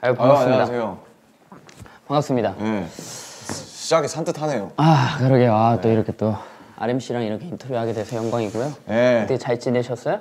아유, 반갑습니다. 안녕하세요. 반갑습니다. 네. 시작이 산뜻하네요. 아, 그러게요. 아, 또 이렇게 또 RMC랑 이렇게 인터뷰하게 돼서 영광이고요. 네. 어떻게 잘 지내셨어요?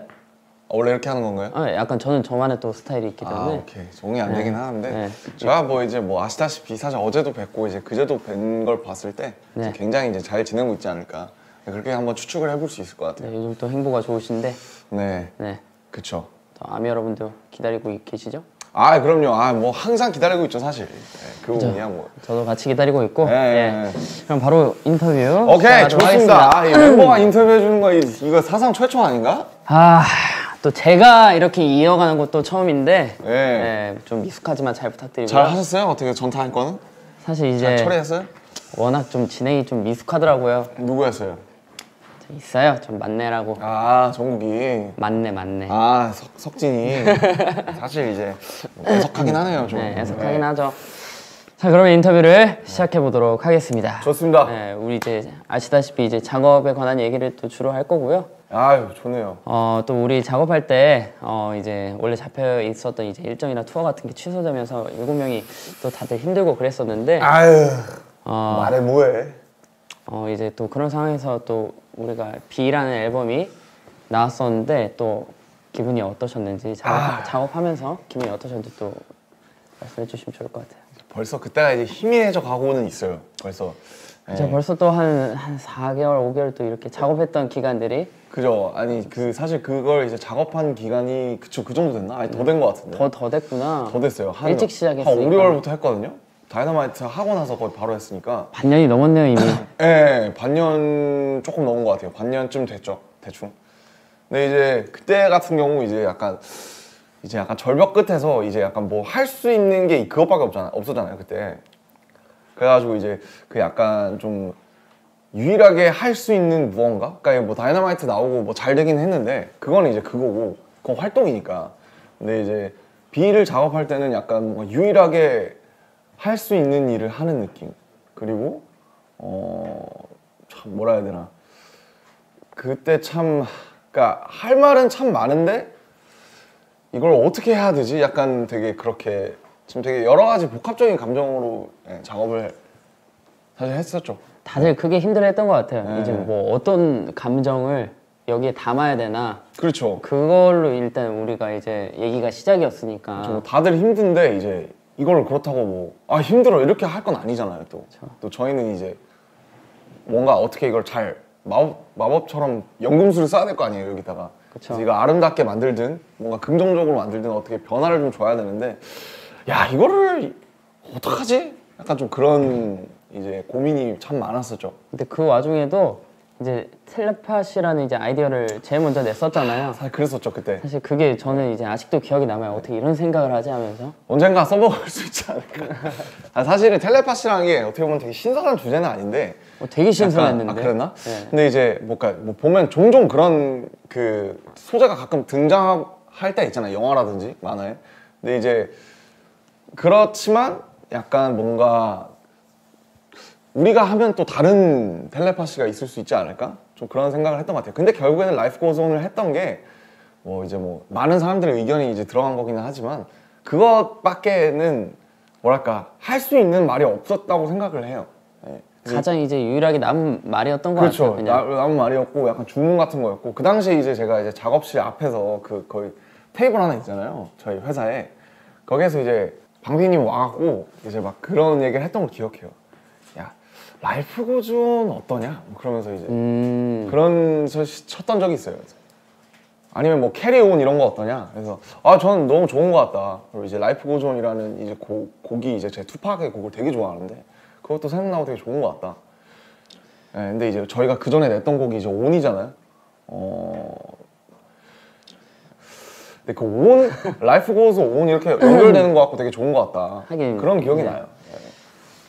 원래 이렇게 하는 건가요? 약간 저는 저만의 또 스타일이 있기 때문에. 오케이. 정리 안 되긴 하는데 네. 제가 뭐 이제 뭐 아시다시피 사실 어제도 뵙고 이제 그제도 뵌 걸 봤을 때 네. 굉장히 이제 잘 지내고 있지 않을까. 그렇게 한번 추측을 해볼 수 있을 것 같아요. 네, 요즘 또 행보가 좋으신데. 네. 네. 그쵸. 또 아미 여러분도 기다리고 계시죠? 아, 그럼요. 아, 뭐 항상 기다리고 있죠, 사실. 네, 그분이야 뭐. 저도 같이 기다리고 있고. 네. 그럼 바로 인터뷰. 오케이, 좋습니다. 하겠습니다. 아, 이 멤버가 인터뷰해 주는 거 이거 사상 최초 아닌가? 아, 또 제가 이렇게 이어가는 것도 처음인데. 네. 네, 좀 미숙하지만 잘 부탁드리고요. 잘 하셨어요? 어떻게 전타할 거는? 사실 이제 잘 처리했어요? 워낙 좀 진행이 좀 미숙하더라고요. 누구였어요? 있어요. 좀 만내라고. 아, 정국이. 만내. 아, 석진이. 사실 이제 애석하긴 하네요, 좀. 네, 애석하긴 하죠. 자, 그러면 인터뷰를 시작해 보도록 하겠습니다. 좋습니다. 네, 우리 이제 아시다시피 이제 작업에 관한 얘기를 또 주로 할 거고요. 아유, 좋네요. 또 우리 작업할 때 이제 원래 잡혀 있었던 이제 일정이나 투어 같은 게 취소되면서 7명이 또 다들 힘들고 그랬었는데. 아유, 말해 뭐해. 이제 또 그런 상황에서 또 우리가 B라는 앨범이 나왔었는데 또 기분이 어떠셨는지 작업하면서 기분이 어떠셨는지 또 말씀해 주시면 좋을 것 같아요. 벌써 그때가 이제 희미해져 가고는 있어요. 벌써. 제가 벌써 또 한 4개월, 5개월 또 이렇게 작업했던 기간들이 그죠. 아니 사실 그걸 이제 작업한 기간이 그 정도 됐나? 아니 더 된 것 같은데. 더 됐구나. 더 됐어요. 일찍 시작했으니까. 한 5, 6월부터 했거든요. 다이너마이트 하고 나서 거의 바로 했으니까. 반년이 넘었네요 이미. 네, 반년 조금 넘은 것 같아요. 반년쯤 됐죠, 대충. 근데 이제 그때 같은 경우 이제 약간 절벽 끝에서 이제 약간 뭐 할 수 있는 게 그것밖에 없었잖아요 그때. 그래가지고 이제 그 약간 좀 유일하게 할 수 있는 무언가? 그러니까 뭐 다이너마이트 나오고 뭐 잘 되긴 했는데 그거는 이제 그거고 그건 활동이니까. 근데 이제 B를 작업할 때는 약간 뭔가 유일하게 할 수 있는 일을 하는 느낌. 그리고 참 뭐라 해야 되나. 그때 참 그러니까 할 말은 참 많은데 이걸 어떻게 해야 되지? 약간 되게 그렇게 지금 되게 여러 가지 복합적인 감정으로 작업을 사실 했었죠. 다들 그게 힘들어했던 것 같아요. 이제 뭐 어떤 감정을 여기에 담아야 되나. 그렇죠. 그걸로 일단 우리가 이제 얘기가 시작이었으니까. 그렇죠. 다들 힘든데 이제 이걸 그렇다고 뭐 힘들어 이렇게 할 건 아니잖아요. 또 저희는 이제 뭔가 어떻게 이걸 잘 마법처럼 연금술을 써야 될 거 아니에요 여기다가. 그래서 이거 아름답게 만들든 뭔가 긍정적으로 만들든 어떻게 변화를 좀 줘야 되는데 야 이거를 어떡하지? 약간 좀 그런 이제 고민이 참 많았었죠. 근데 그 와중에도 이제 텔레파시라는 이제 아이디어를 제일 먼저 냈었잖아요. 사실 그랬었죠 그때. 사실 그게 저는 이제 아직도 기억이 남아요. 어떻게 이런 생각을 하지 하면서. 언젠가 써먹을 수 있지 않을까. 사실은 텔레파시라는 게 어떻게 보면 되게 신선한 주제는 아닌데 되게 신선했는데. 그랬나? 네. 근데 이제 뭐 보면 종종 그런 그 소재가 가끔 등장할 때 있잖아요. 영화라든지 만화에. 근데 이제 그렇지만 약간 뭔가 우리가 하면 또 다른 텔레파시가 있을 수 있지 않을까? 좀 그런 생각을 했던 것 같아요. 근데 결국에는 라이프 고즈 온을 했던 게 뭐 이제 뭐 많은 사람들의 의견이 이제 들어간 거기는 하지만 그것밖에는 뭐랄까 할 수 있는 말이 없었다고 생각을 해요. 네. 가장 이제 유일하게 남은 말이었던 것 그렇죠. 같아요. 그냥. 남은 말이었고 약간 주문 같은 거였고 그 당시에 이제 제가 이제 작업실 앞에서 그 거의 테이블 하나 있잖아요. 저희 회사에 거기에서 이제 방피님 와갖고 이제 막 그런 얘기를 했던 걸 기억해요. 야 라이프 고즈 온 어떠냐? 뭐 그러면서 이제 그런 쳤던 적이 있어요. 아니면 뭐 캐리온 이런 거 어떠냐? 그래서 저는 너무 좋은 것 같다. 그리고 이제 라이프 고즈 온이라는 이제 곡이 이제 제 투팍의 곡을 되게 좋아하는데 그것도 생각나고 되게 좋은 것 같다. 네, 근데 이제 저희가 그 전에 냈던 곡이 이제 온이잖아요. 근데 그 온, 라이프 고즈 온 이렇게 연결되는 것 같고 되게 좋은 것 같다. 하긴, 그런 기억이 나요. 네.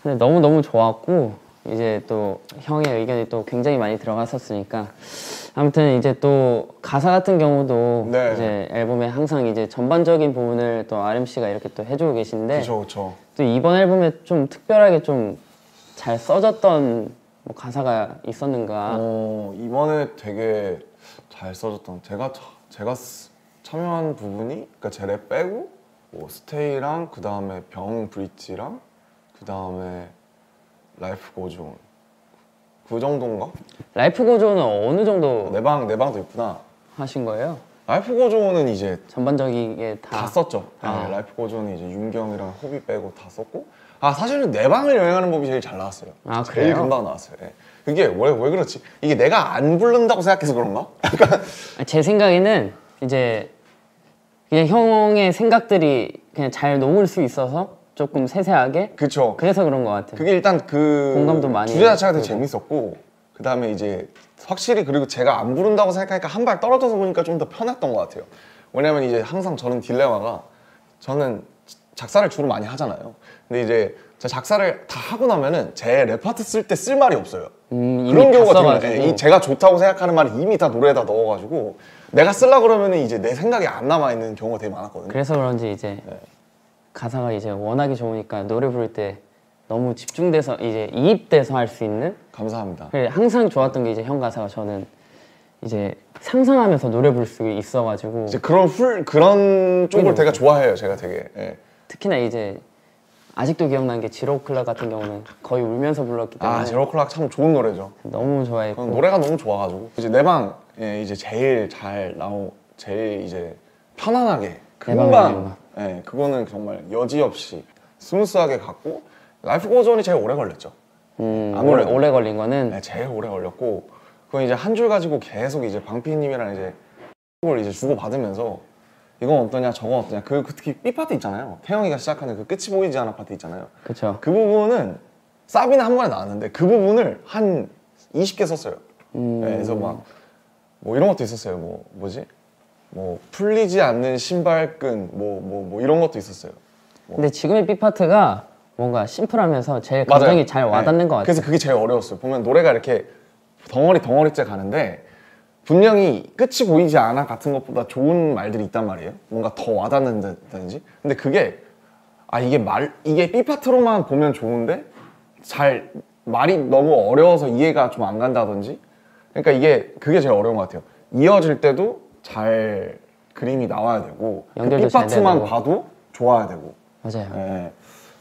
근데 너무 좋았고 이제 또 형의 의견이 또 굉장히 많이 들어갔었으니까 아무튼 이제 또 가사 같은 경우도 네. 이제 앨범에 항상 이제 전반적인 부분을 또 RMC가 이렇게 또 해주고 계신데 그렇죠. 또 이번 앨범에 좀 특별하게 좀 잘 써졌던 뭐 가사가 있었는가? 이번에 되게 잘 써졌던 제가 참여한 부분이 그러니까 제 랩 빼고 뭐 스테이랑 그 다음에 병 브릿지랑 그 다음에 라이프 고존 그 정도인가? 라이프 고조는 어느 정도 내 방도 있구나. 하신 거예요? 라이프 고존은 이제 전반적이게 다 다. 썼죠. 아. 네, 라이프 고존은 이제 윤경이랑 호비 빼고 다 썼고 사실은 내 방을 여행하는 법이 제일 잘 나왔어요. 아, 제일 그래요? 금방 나왔어요. 예. 그게 왜 그렇지? 이게 내가 안 부른다고 생각해서 그런가? 제 생각에는 이제 그냥 형의 생각들이 그냥 잘 녹을 수 있어서 조금 세세하게 그쵸. 그래서 그런 것 같아요. 그게 일단 그 공감도 많이 주제 자체가 되게 되고. 재밌었고 그 다음에 이제 확실히 그리고 제가 안 부른다고 생각하니까 한 발 떨어져서 보니까 좀 더 편했던 것 같아요. 왜냐면 이제 항상 저는 딜레마가 저는 작사를 주로 많이 하잖아요. 근데 이제 제가 작사를 다 하고 나면은 제 레파트 쓸 때 쓸 말이 없어요. 이미 그런 다 경우가 되게 써가지고. 많아요. 제가 좋다고 생각하는 말을 이미 다 노래에다 넣어가지고 내가 쓰려 그러면은 이제 내 생각이 안 남아 있는 경우가 되게 많았거든요. 그래서 그런지 이제 가사가 이제 워낙에 좋으니까 노래 부를 때 너무 집중돼서 이제 이입돼서 할 수 있는. 감사합니다. 그래, 항상 좋았던 게 이제 형 가사가 저는 이제 상상하면서 노래 부를 수 있어가지고 이제 그런 쪽을 되게 좋아해요. 제가 되게. 예. 특히나 이제 아직도 기억나는 게 지로클락 같은 경우는 거의 울면서 불렀기 때문에 제로클락 참 좋은 노래죠. 너무 좋아했고. 노래가 너무 좋아가지고 이제 내 방 이제 제일 제일 이제 편안하게 내 방에 금방 그거는 정말 여지없이 스무스하게 갔고 라이프 고전이 제일 오래 걸렸죠. 아무래도. 오래 걸린 거는 네, 제일 오래 걸렸고 그건 이제 한 줄 가지고 계속 이제 방피님이랑 이제 걸 이제 주고 받으면서 이건 어떠냐 저건 어떠냐 그 특히 B 파트 있잖아요. 태영이가 시작하는 그 끝이 보이지 않아 파트 있잖아요. 그쵸. 그 부분은 사비는 한 번에 나왔는데 그 부분을 한 20개 썼어요. 네, 그래서 막 뭐 이런 것도 있었어요. 뭐 풀리지 않는 신발끈 뭐 이런 것도 있었어요. 근데 지금의 B 파트가 뭔가 심플하면서 제일 맞아요. 감정이 잘 와닿는 네. 것 같아요. 그래서 그게 제일 어려웠어요. 보면 노래가 이렇게 덩어리째 가는데 분명히 끝이 보이지 않아 같은 것보다 좋은 말들이 있단 말이에요. 뭔가 더 와닿는다든지. 근데 그게 이게 B 파트로만 보면 좋은데 말이 너무 어려워서 이해가 좀 안 간다든지. 그러니까 그게 제일 어려운 것 같아요. 이어질 때도 잘 그림이 나와야 되고 그 연결도 B 잘 파트만 되고. 봐도 좋아야 되고. 맞아요. 네.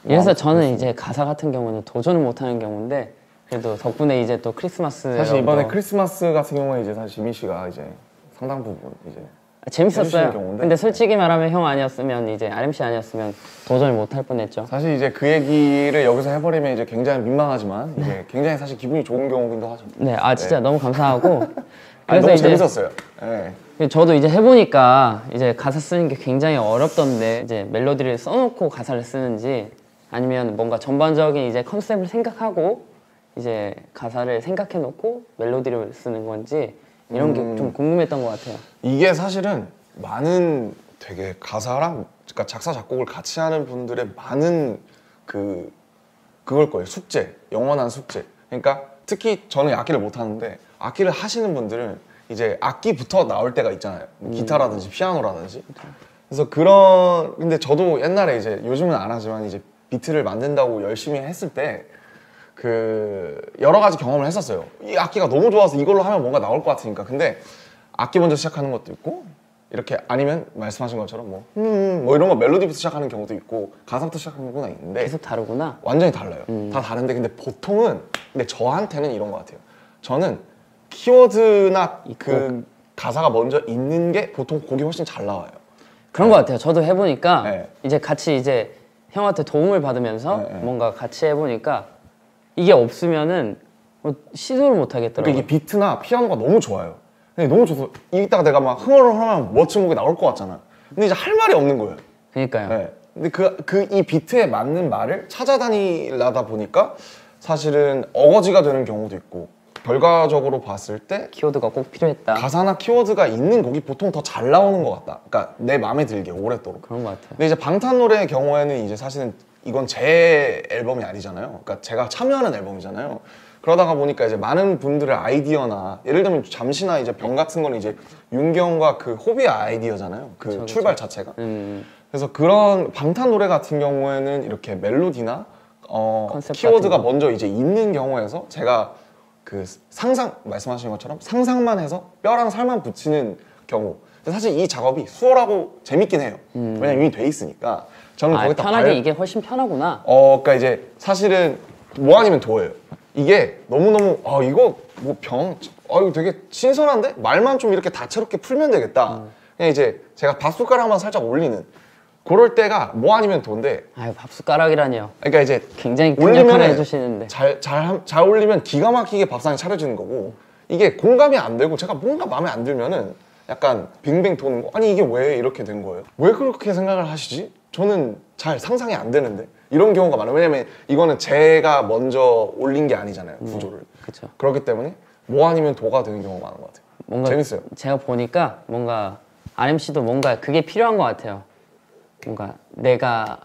그래서 저는 이제 가사 같은 경우는 도전을 못하는 경우인데 그래도 덕분에 이제 또 크리스마스 사실 이번에 여러분도 크리스마스 같은 경우에 이제 사실 지민 씨가 이제 상당 부분 이제 해주시는 재밌었어요. 경우인데. 근데 솔직히 말하면 형 아니었으면 이제 RMC 아니었으면 도전을 못할 뻔했죠. 사실 이제 그 얘기를 여기서 해버리면 이제 굉장히 민망하지만 이제 굉장히 사실 기분이 좋은 경우기도 하죠. 네, 진짜 너무 감사하고 너무 재밌었어요. 네. 저도 이제 해보니까 이제 가사 쓰는 게 굉장히 어렵던데 이제 멜로디를 써놓고 가사를 쓰는지 아니면 뭔가 전반적인 이제 컨셉을 생각하고 이제 가사를 생각해놓고 멜로디를 쓰는 건지 이런 게 좀 궁금했던 것 같아요. 이게 사실은 많은 되게 가사랑 그러니까 작사 작곡을 같이 하는 분들의 많은 그걸 거예요. 숙제, 영원한 숙제. 그러니까 특히 저는 악기를 못 하는데 악기를 하시는 분들은 이제 악기부터 나올 때가 있잖아요. 기타라든지 피아노라든지. 그래서 근데 저도 옛날에 이제 요즘은 안 하지만 이제 비트를 만든다고 열심히 했을 때 여러 가지 경험을 했었어요. 이 악기가 너무 좋아서 이걸로 하면 뭔가 나올 것 같으니까. 근데 악기 먼저 시작하는 것도 있고 이렇게 아니면 말씀하신 것처럼 뭐 이런 거 멜로디부터 시작하는 경우도 있고 가사부터 시작하는 경우가 있는데 계속 다르구나. 완전히 달라요. 다 다른데 근데 보통은 근데 저한테는 이런 것 같아요. 저는 키워드나 그 가사가 먼저 있는 게 보통 곡이 훨씬 잘 나와요. 그런 것 같아요. 저도 해보니까 네. 이제 같이 이제 형한테 도움을 받으면서 네. 뭔가 같이 해보니까 이게 없으면은 뭐 시도를 못 하겠더라고요. 그러니까 이게 비트나 피아노가 너무 좋아요. 근데 너무 좋아서 이따가 내가 막 흥얼을 하면 멋진 곡이 나올 것 같잖아. 근데 이제 할 말이 없는 거예요. 그러니까요. 네. 근데 이 비트에 맞는 말을 찾아다니려다 보니까 사실은 어거지가 되는 경우도 있고 결과적으로 봤을 때 키워드가 꼭 필요했다. 가사나 키워드가 있는 곡이 보통 더 잘 나오는 것 같다. 그러니까 내 마음에 들게 오랫도록. 그런 것 같아요. 근데 이제 방탄 노래의 경우에는 이제 사실은 이건 제 앨범이 아니잖아요. 그러니까 제가 참여하는 앨범이잖아요. 그러다가 보니까 이제 많은 분들의 아이디어나 예를 들면 잠시나 이제 병 같은 거는 이제 윤경과 그 호비의 아이디어잖아요. 그 출발 자체가. 그래서 그런 방탄 노래 같은 경우에는 이렇게 멜로디나 컨셉 키워드가 같은 거. 먼저 이제 있는 경우에서 제가 그 말씀하신 것처럼 상상만 해서 뼈랑 살만 붙이는 경우 근데 사실 이 작업이 수월하고 재밌긴 해요. 왜냐면 이미 돼 있으니까. 저는 거기다 편하게 이게 훨씬 편하구나. 그러니까 이제 사실은 뭐 아니면 도예요. 이게 너무너무 이거 뭐 이거 되게 신선한데? 말만 좀 이렇게 다채롭게 풀면 되겠다. 그냥 이제 제가 밥숟가락만 살짝 올리는 그럴 때가 뭐 아니면 도인데. 아유, 밥숟가락이라니요. 그러니까 이제 굉장히 큰 역할을 해주시는데 잘 올리면 기가 막히게 밥상이 차려지는 거고, 이게 공감이 안 되고 제가 뭔가 마음에 안 들면은 약간 빙빙 도는 거. 아니 이게 왜 이렇게 된 거예요? 왜 그렇게 생각을 하시지? 저는 잘 상상이 안 되는데. 이런 경우가 많아요. 왜냐면 이거는 제가 먼저 올린 게 아니잖아요, 구조를. 그쵸. 그렇기 때문에 뭐 아니면 도가 되는 경우가 많은 것 같아요. 뭔가 재밌어요. 제가 보니까 뭔가 RMC도 뭔가 그게 필요한 것 같아요. 뭔가 내가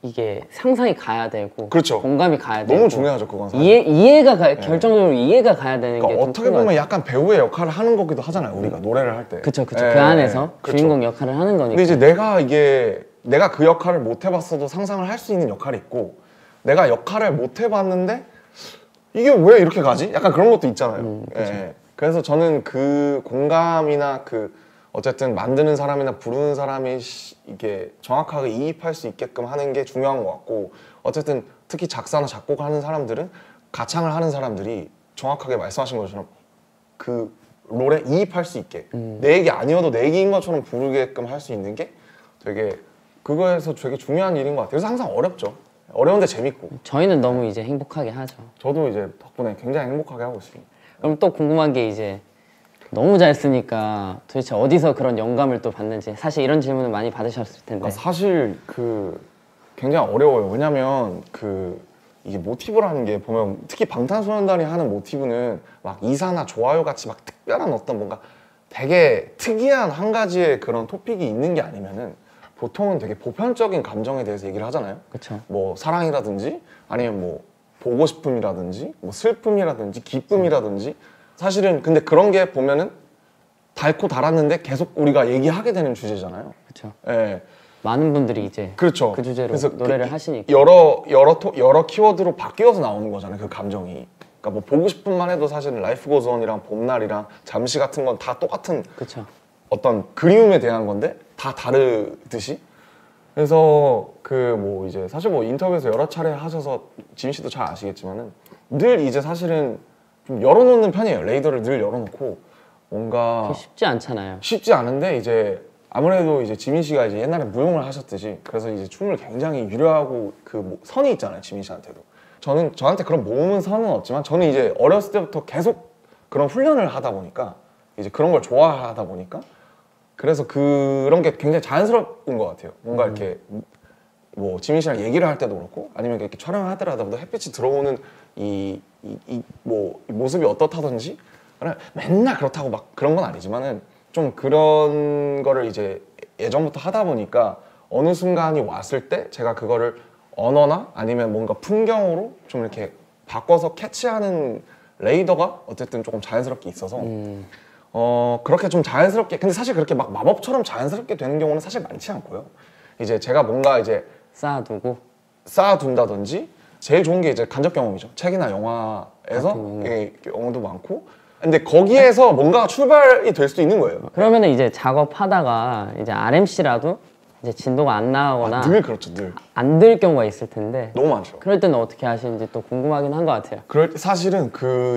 이게 상상이 가야 되고, 그렇죠. 공감이 가야 되고, 너무 중요하죠, 그건 사실. 이해가 결정적으로 이해가 가야 되는 게 그러니까 좀 어떻게 큰 것 보면 같아요. 약간 배우의 역할을 하는 거기도 하잖아요, 우리가 노래를 할 때. 그쵸. 예, 그 안에서 그렇죠. 주인공 역할을 하는 거니까. 근데 이제 내가 그 역할을 못 해봤어도 상상을 할 수 있는 역할이 있고, 내가 역할을 못 해봤는데 이게 왜 이렇게 가지? 약간 그런 것도 있잖아요. 예. 그래서 저는 그 공감이나 그 어쨌든 만드는 사람이나 부르는 사람이 이게 정확하게 이입할 수 있게끔 하는 게 중요한 것 같고, 어쨌든 특히 작사나 작곡을 하는 사람들은, 가창을 하는 사람들이 정확하게 말씀하신 것처럼 그 롤에 이입할 수 있게 내 얘기 아니어도 내 얘기인 것처럼 부르게끔 할 수 있는 게 되게, 그거에서 되게 중요한 일인 것 같아요. 그래서 항상 어렵죠. 어려운데 재밌고. 저희는 너무 이제 행복하게 하죠. 저도 이제 덕분에 굉장히 행복하게 하고 있습니다. 그럼 또 궁금한 게 이제 너무 잘 쓰니까 도대체 어디서 그런 영감을 또 받는지, 사실 이런 질문을 많이 받으셨을 텐데. 사실 굉장히 어려워요. 왜냐면 이게 모티브라는 게 보면, 특히 방탄소년단이 하는 모티브는 막 이사나 좋아요 같이 막 특별한 어떤 뭔가 되게 특이한 한 가지의 그런 토픽이 있는 게 아니면은 보통은 되게 보편적인 감정에 대해서 얘기를 하잖아요. 그쵸. 뭐 사랑이라든지 아니면 뭐 보고 싶음이라든지 뭐 슬픔이라든지 기쁨이라든지. 사실은 근데 그런 게 보면은 닮고 달았는데 계속 우리가 얘기하게 되는 주제잖아요. 그쵸. 예. 많은 분들이 이제 그렇죠. 그 주제로 그래서 노래를 하시니까. 여러 키워드로 바뀌어서 나오는 거잖아요, 그 감정이. 그러니까 뭐 보고 싶음만 해도 사실은 라이프 고즈 온이랑 봄날이랑 잠시 같은 건 다 똑같은 그쵸. 어떤 그리움에 대한 건데 다 다르듯이. 그래서 뭐 이제 사실 뭐 인터뷰에서 여러 차례 하셔서 지민 씨도 잘 아시겠지만은 늘 이제 사실은 좀 열어놓는 편이에요. 레이더를 늘 열어놓고 뭔가 쉽지 않잖아요. 쉽지 않은데, 이제 아무래도 이제 지민 씨가 이제 옛날에 무용을 하셨듯이, 그래서 이제 춤을 굉장히 유려하고 뭐 선이 있잖아요, 지민 씨한테도. 저한테 그런 모음은 선은 없지만, 저는 이제 어렸을 때부터 계속 그런 훈련을 하다 보니까, 이제 그런 걸 좋아하다 보니까, 그래서 그런 게 굉장히 자연스러운 것 같아요. 뭔가 이렇게 뭐 지민 씨랑 얘기를 할 때도 그렇고, 아니면 이렇게 촬영을 하더라도 햇빛이 들어오는 이 모습이 어떻다든지, 맨날 그렇다고 막 그런 건 아니지만은 좀 그런 거를 이제 예전부터 하다 보니까 어느 순간이 왔을 때 제가 그거를 언어나 아니면 뭔가 풍경으로 좀 이렇게 바꿔서 캐치하는 레이더가 어쨌든 조금 자연스럽게 있어서 그렇게 좀 자연스럽게, 근데 사실 그렇게 막 마법처럼 자연스럽게 되는 경우는 사실 많지 않고요. 이제 제가 뭔가 이제 쌓아둔다든지, 제일 좋은 게 이제 간접 경험이죠. 책이나 영화에서 경험도 많고, 근데 거기에서 뭔가 출발이 될 수도 있는 거예요. 그러면은 이제 작업하다가 이제 RMC라도 이제 진도가 안 나오거나 늘 그렇죠, 늘. 안 될 경우가 있을 텐데, 너무 많죠. 그럴 때는 어떻게 하시는지 또 궁금하긴 한 것 같아요. 그럴 때 사실은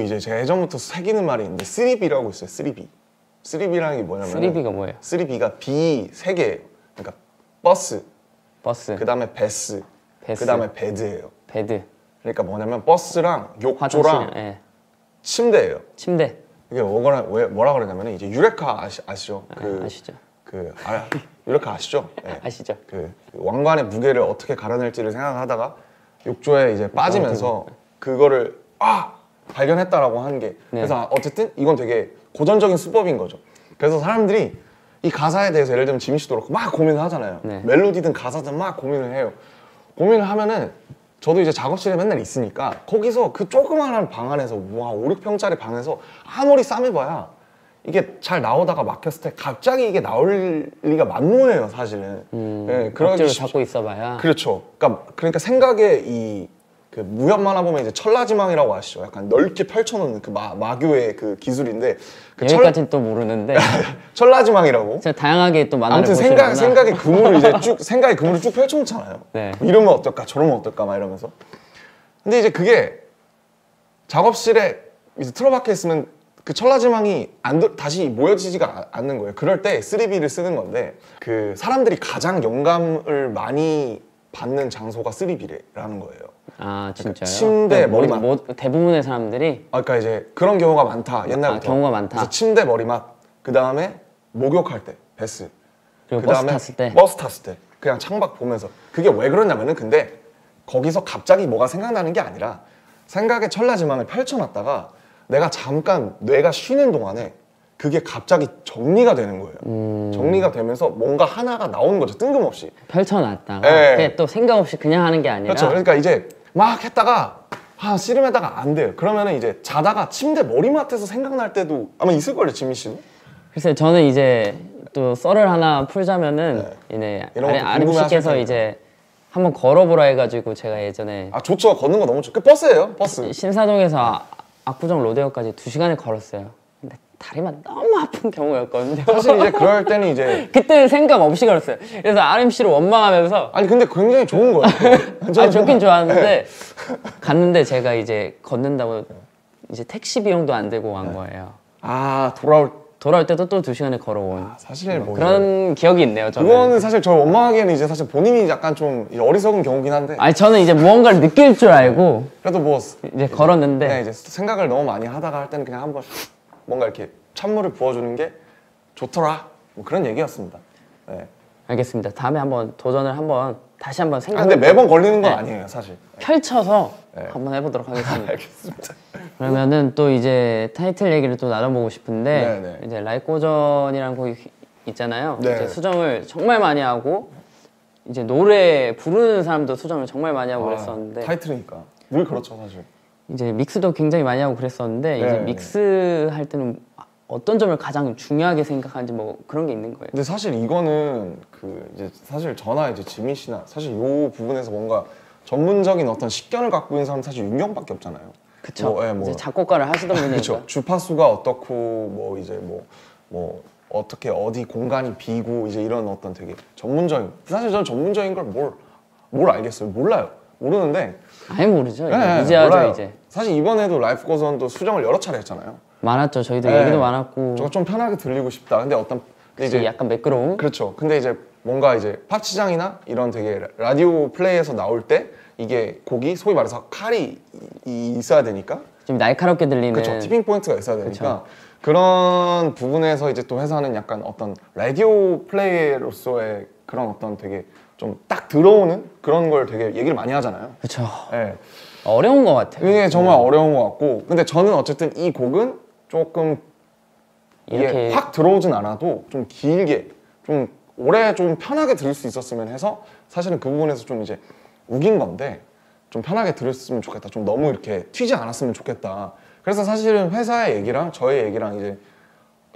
이제 제가 예전부터 새기는 말이 있는데 3B라고 있어요. 3B. 3B라는 게 뭐냐면 3B가 뭐예요? 3B가 B 3개예요. 그러니까 버스, 그다음에 베스, 그다음에 베드예요. 베드. 그러니까 뭐냐면 버스랑 욕조랑 예. 침대예요. 침대. 이게 뭐라 그러냐면 이제 유레카 아시죠? 아시죠? 유레카 아시죠? 네. 아시죠? 그 왕관의 무게를 어떻게 갈아낼지를 생각하다가 욕조에 이제 빠지면서 그거를 발견했다라고 하는 게, 그래서 어쨌든 이건 되게 고전적인 수법인 거죠. 그래서 사람들이 이 가사에 대해서 예를 들면 지민 씨도 그렇고 막 고민을 하잖아요. 멜로디든 가사든 막 고민을 해요. 고민을 하면은 저도 이제 작업실에 맨날 있으니까 거기서 그 조그마한 방 안에서 5, 6평짜리 방에서 아무리 싸매봐야 이게 잘 나오다가 막혔을 때 갑자기 이게 나올 리가 만무해요, 사실은. 억지로 잡고 있어봐야. 그렇죠. 그러니까 생각의 그 무협 만화 보면 이제 철라지망이라고 아시죠? 약간 넓게 펼쳐놓는 그 마교의 그 기술인데 그 여기까지는 또 모르는데 철라지망이라고. 제가 다양하게 또 만화를 아무튼 보시는구나. 생각의 그물을 이제 생각의 그물을 쭉 펼쳐놓잖아요. 네. 이러면 어떨까, 저러면 어떨까 막 이러면서. 근데 이제 그게 작업실에 이제 틀어박혀 있으면 그 철라지망이 다시 모여지지가 않는 거예요. 그럴 때 3B를 쓰는 건데 그 사람들이 가장 영감을 많이 받는 장소가 3B라는 거예요. 아 진짜요? 침대, 그러니까 머리맡. 대부분의 사람들이 그러니까 이제 그런 경우가 많다, 옛날부터. 경우가 많다. 그래서 침대, 머리맡, 그 다음에 목욕할 때 베스, 그리고 그다음에 버스 탔을 때 그냥 창밖 보면서. 그게 왜 그러냐면은 근데 거기서 갑자기 뭐가 생각나는 게 아니라 생각의 철라지망을 펼쳐놨다가 내가 잠깐 뇌가 쉬는 동안에 그게 갑자기 정리가 되는 거예요. 정리가 되면서 뭔가 하나가 나오는 거죠, 뜬금없이. 펼쳐놨다가 네. 그게 또 생각 없이 그냥 하는 게 아니라 그렇죠. 그러니까 이제 막 했다가 씨름했다가 안 돼요. 그러면은 이제 자다가 침대 머리맡에서 생각날 때도 아마 있을걸요, 지민 씨는? 글쎄 저는 이제 또 썰을 하나 풀자면은 이제 이런 것도 아름 씨께서 궁금해하실 이제 한번 걸어보라 해가지고 제가 예전에 아 좋죠. 걷는 거 너무 좋죠. 그 버스예요, 버스. 신사동에서 압구정 로데오까지 2시간을 걸었어요. 근데 다리가 너무 아픈 경우였거든요. 사실 이제 그럴 때는 이제 그때는 생각 없이 걸었어요. 그래서 RMC를 원망하면서 아니 근데 굉장히 좋은 거예요. 아 좋긴 좋았는데 갔는데 제가 이제 걷는다고 이제 택시 비용도 안 들고 간 거예요. 아 돌아올 때도 또 2시간을 걸어온 사실 뭐 그런 기억이 있네요. 저는. 그거는 사실 저 원망하기에는 이제 사실 본인이 약간 좀 어리석은 경우긴 한데. 아니 저는 이제 무언가를 느낄 줄 알고 그래도 뭐 이제 걸었는데 그냥 이제 생각을 너무 많이 하다가 할 때는 그냥 한번 뭔가 이렇게 찬물을 부어주는 게 좋더라, 뭐 그런 얘기였습니다. 네. 알겠습니다. 다음에 한번 도전을 다시 한번 생각. 근데 매번 걸리는 건 아니에요, 사실. 펼쳐서 한번 해보도록 하겠습니다. 알겠습니다. 그러면은 또 이제 타이틀 얘기를 또 나눠보고 싶은데 네네. 이제 라이꼬전이라는 곡이 있잖아요. 네. 이제 수정을 정말 많이 하고 이제 노래 부르는 사람도 수정을 정말 많이 하고 그랬었는데 타이틀이니까 늘 그렇죠, 사실. 이제 믹스도 굉장히 많이 하고 그랬었는데 이제 네. 믹스 할 때는 어떤 점을 가장 중요하게 생각하는지 뭐 그런 게 있는 거예요. 근데 사실 이거는 그 이제 사실 저나 이제 지민 씨나 사실 이 부분에서 뭔가 전문적인 어떤 식견을 갖고 있는 사람 은 사실 윤경밖에 없잖아요. 그쵸. 뭐, 예, 뭐. 이제 작곡가를 하시던 분이니까. 그렇죠. 주파수가 어떻고 뭐 이제 뭐 어떻게 어디 공간이 비고 이제 이런 어떤 되게 전문적인, 사실 저는 전문적인 걸 뭘 알겠어요. 몰라요. 모르는데. 아예 모르죠. 네, 이제 하죠 몰라요. 이제. 사실 이번에도 라이프 고전도 수정을 여러 차례 했잖아요. 많았죠. 저희도 네. 얘기도 많았고. 저가 좀 편하게 들리고 싶다. 근데 이제 약간 매끄러움. 그렇죠. 근데 이제 뭔가 이제 팝 시장이나 이런 되게 라디오 플레이에서 나올 때 이게 곡이 소위 말해서 칼이 있어야 되니까. 좀 날카롭게 들리는. 그렇죠. 티핑 포인트가 있어야 되니까. 그런 부분에서 이제 또 회사는 약간 어떤 라디오 플레이로서의 그런 어떤 되게 좀 딱 들어오는 그런 걸 되게 얘기를 많이 하잖아요. 그렇죠. 네. 어려운 것 같아요. 이게 정말 어려운 것 같고, 근데 저는 어쨌든 이 곡은 조금 이게 이렇게 확 들어오진 않아도 좀 길게, 좀 오래 좀 편하게 들을 수 있었으면 해서 사실은 그 부분에서 좀 이제 우긴 건데 좀 편하게 들었으면 좋겠다. 좀 너무 이렇게 튀지 않았으면 좋겠다. 그래서 사실은 회사의 얘기랑 저의 얘기랑 이제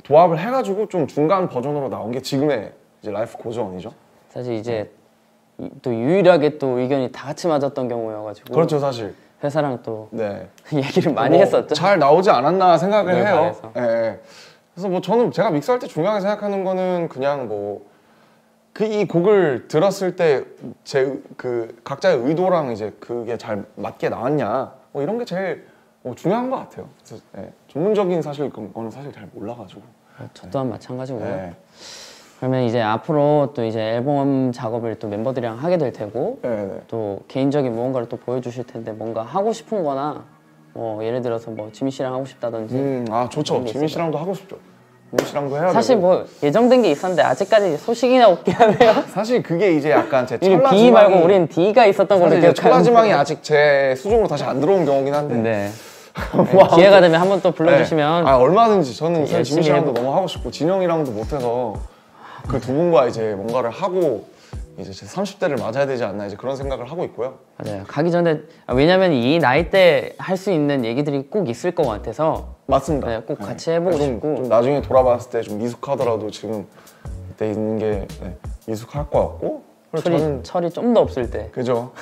도합을 해가지고 좀 중간 버전으로 나온 게 지금의 이제 라이프 고전이죠. 사실 이제 또 유일하게 또 의견이 다 같이 맞았던 경우여가지고. 그렇죠, 사실. 회사랑 또 네. 얘기를 많이 뭐 했었죠. 잘 나오지 않았나 생각을 네, 해요. 말해서. 예. 그래서 뭐 저는 제가 믹스할 때 중요하게 생각하는 거는 그냥 뭐 이 곡을 들었을 때 제 그 각자의 의도랑 이제 그게 잘 맞게 나왔냐 뭐 이런 게 제일 중요한 것 같아요. 그래서 전문적인 사실 그거는 사실 잘 몰라가지고. 저 또한 마찬가지고요. 네. 그러면 이제 앞으로 또 이제 앨범 작업을 또 멤버들이랑 하게 될 테고 네. 또 개인적인 무언가를 또 보여주실 텐데 뭔가 하고 싶은 거나 뭐 예를 들어서 뭐 지민 씨랑 하고 싶다든지 아 좋죠. 그런 게 지민 씨랑도 하고 싶죠. 지민 씨랑도 해야 사실 되고. 뭐 예정된 게 있었는데 아직까지 소식이나 없긴 하네요. 사실 그게 이제 약간 제 B 철라지망이 말고 우린 D가 있었던 걸로 사실 이제 기억하는데 철라지망이 아직 제 수중으로 다시 안 들어온 경우긴 한데. 네. 기회가 되면 한번 또 불러주시면 네. 얼마든지 저는 사실 열심히 지민 씨랑도 해보고. 너무 하고 싶고 진영이랑도 못해서 그 두 분과 이제 뭔가를 하고 이제 제 30대를 맞아야 되지 않나 이제 그런 생각을 하고 있고요. 맞아요. 가기 전에 왜냐면 이 나이 때 할 수 있는 얘기들이 꼭 있을 것 같아서 맞습니다. 네, 꼭 같이 해보고 싶고 좀 나중에 돌아봤을 때 좀 미숙하더라도 지금 그때 있는 게 미숙할 것 같고 그리고 철이 좀 더 없을 때. 그죠.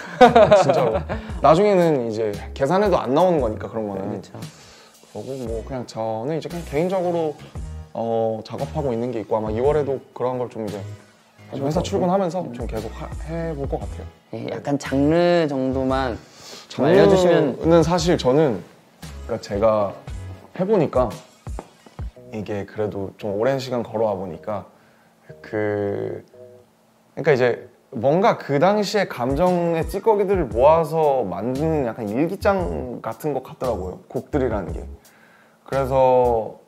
진짜로. 나중에는 이제 계산해도 안 나오는 거니까 그런 거는. 그렇죠. 그러고 뭐 그냥 저는 이제 그냥 개인적으로 작업하고 있는 게 있고 아마 2월에도 그런 걸 좀 이제 회사 출근하면서 좀 계속 해볼 것 같아요. 네, 약간 장르 정도만 좀 알려주시면. 장르는 사실 저는 그러니까 제가 해보니까 이게 그래도 좀 오랜 시간 걸어와 보니까 그러니까 이제 뭔가 그 당시의 감정의 찌꺼기들을 모아서 만드는 약간 일기장 같은 것 같더라고요. 곡들이라는 게. 그래서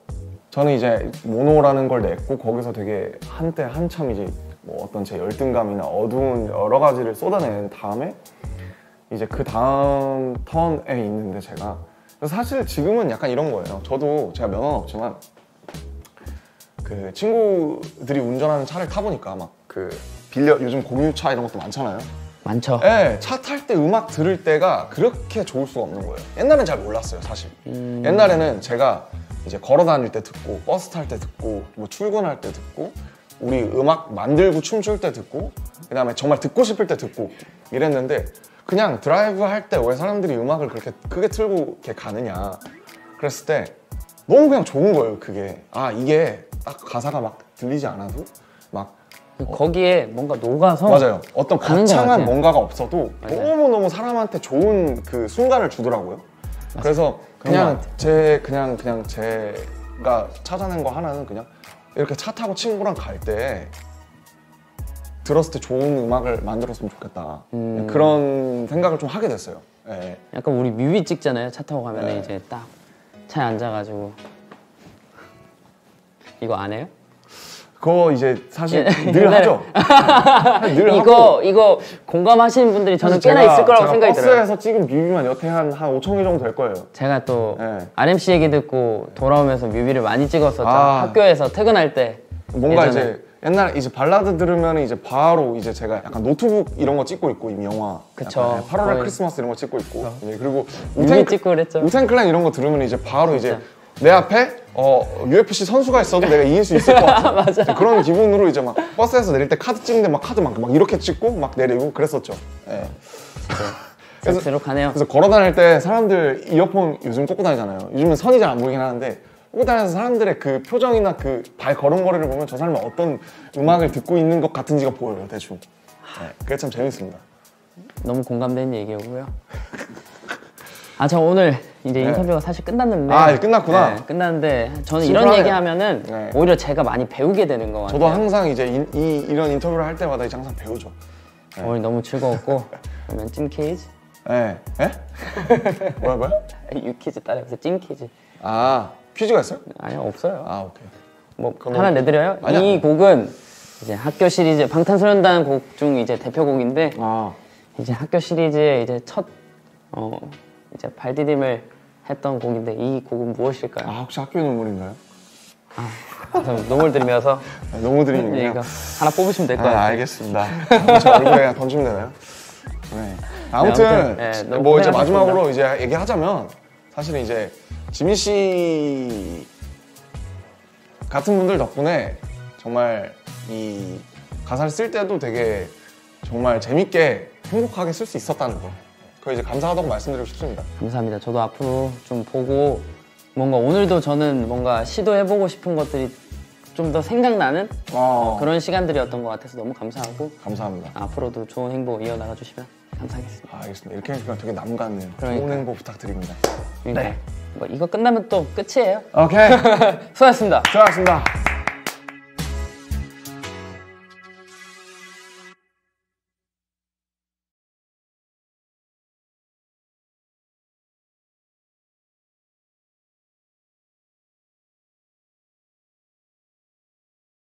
저는 이제 모노라는 걸 냈고 거기서 되게 한때 한참 이제 뭐 어떤 제 열등감이나 어두운 여러 가지를 쏟아낸 다음에 이제 그 다음 턴에 있는데 제가 그래서 사실 지금은 약간 이런 거예요. 저도 제가 면허는 없지만 그 친구들이 운전하는 차를 타보니까 막 그 요즘 공유차 이런 것도 많잖아요. 많죠. 네, 차 탈 때 음악 들을 때가 그렇게 좋을 수가 없는 거예요. 옛날엔 잘 몰랐어요, 사실. 옛날에는 제가 이제 걸어 다닐 때 듣고, 버스 탈 때 듣고, 뭐 출근할 때 듣고, 우리 음악 만들고 춤출 때 듣고, 그 다음에 정말 듣고 싶을 때 듣고 이랬는데 그냥 드라이브 할 때 왜 사람들이 음악을 그렇게 크게 틀고 이렇게 가느냐 그랬을 때 너무 그냥 좋은 거예요, 그게. 아, 이게 딱 가사가 막 들리지 않아도 막 거기에 뭔가 녹아서. 맞아요. 어떤 가는 것 거창한 같아요. 뭔가가 없어도 맞아요. 너무너무 사람한테 좋은 그 순간을 주더라고요. 그래서 그냥 그냥 제가 찾아낸 거 하나는 그냥 이렇게 차 타고 친구랑 갈 때 들었을 때 좋은 음악을 만들었으면 좋겠다. 그런 생각을 좀 하게 됐어요. 네. 약간 우리 뮤비 찍잖아요. 차 타고 가면 네. 이제 딱 차에 앉아가지고 이거 안 해요? 그거 이제 사실 늘 옛날에- 하죠. 늘 하고. 이거 공감하시는 분들이 저는 사실 꽤나 있을 거라고 제가 생각이 들어요. 버스에서 찍은 뮤비만 여태 한 5천 개 정도 될 거예요. 제가 또 네. RM 씨 얘기 듣고 돌아오면서 뮤비를 많이 찍었었죠. 아. 학교에서 퇴근할 때. 뭔가 예전에. 이제 옛날 이제 발라드 들으면 이제 바로 이제 제가 약간 노트북 이런 거 찍고 있고 이미 영화. 그쵸. 8월의 거의. 크리스마스 이런 거 찍고 있고. 네, 그리고 뮤비 찍고 그랬죠. 우텐클랜 이런 거 들으면 이제 바로 진짜. 이제 내 앞에 UFC 선수가 있어도 내가 이길 수 있을 것 같아. 맞아. 그런 기분으로 이제 막 버스에서 내릴 때 카드 찍는데 막 카드 막 이렇게 찍고 막 내리고 그랬었죠. 네. 그래서 들어가네요. 그래서 걸어 다닐 때 사람들 이어폰 요즘 꽂고 다니잖아요. 요즘은 선이 잘 안 보이긴 하는데 꽂고 다니면서 사람들의 그 표정이나 그 발 걸음걸이를 보면 저 사람이 어떤 음악을 듣고 있는 것 같은지가 보여요, 대충. 네, 그게 참 재밌습니다. 너무 공감되는 얘기고요. 저 오늘 이제 네. 인터뷰가 사실 끝났는데. 아, 이제 끝났구나. 네, 끝났는데 저는 심플하네요. 이런 얘기하면은 네. 오히려 제가 많이 배우게 되는 것 같아요. 저도 항상 이제 이런 인터뷰를 할 때마다 이제 항상 배우죠. 오늘 너무 즐거웠고 그러면 찜퀴즈? 네. 에? 뭐야? 유퀴즈 따라해서 찜퀴즈. 아, 퀴즈가 있어요? 아니요, 없어요. 아, 오케이. 뭐 그럼 하나 내드려요? 아니야. 이 곡은 이제 학교 시리즈 방탄소년단 곡 중 이제 대표곡인데 아, 이제 학교 시리즈의 이제 첫 이제 발디딤을 했던 곡인데 이 곡은 무엇일까요? 혹시 학교의 눈물인가요? 그래서 노을 들으면서 네, 너무 드리는군요. 이거 하나 뽑으시면 될 것 같아요. 알겠습니다. 저 얼굴에 그냥 던지면 되나요? 네. 아무튼 네, 너무 뭐 이제 고생하셨습니다. 마지막으로 이제 얘기하자면 사실은 이제 지민 씨 같은 분들 덕분에 정말 이 가사를 쓸 때도 되게 정말 재밌게 행복하게 쓸 수 있었다는 거. 그거 이제 감사하다고 말씀드리고 싶습니다. 감사합니다. 저도 앞으로 좀 보고 뭔가 오늘도 저는 뭔가 시도해보고 싶은 것들이 좀 더 생각나는 그런 시간들이었던 것 같아서 너무 감사하고 감사합니다. 앞으로도 좋은 행복 이어나가 주시면 감사하겠습니다. 알겠습니다. 이렇게 하니까 되게 남 같네요. 그러니까요. 좋은 행복 부탁드립니다. 그러니까 뭐 이거 끝나면 또 끝이에요. 오케이. 수고하셨습니다. 수고하셨습니다.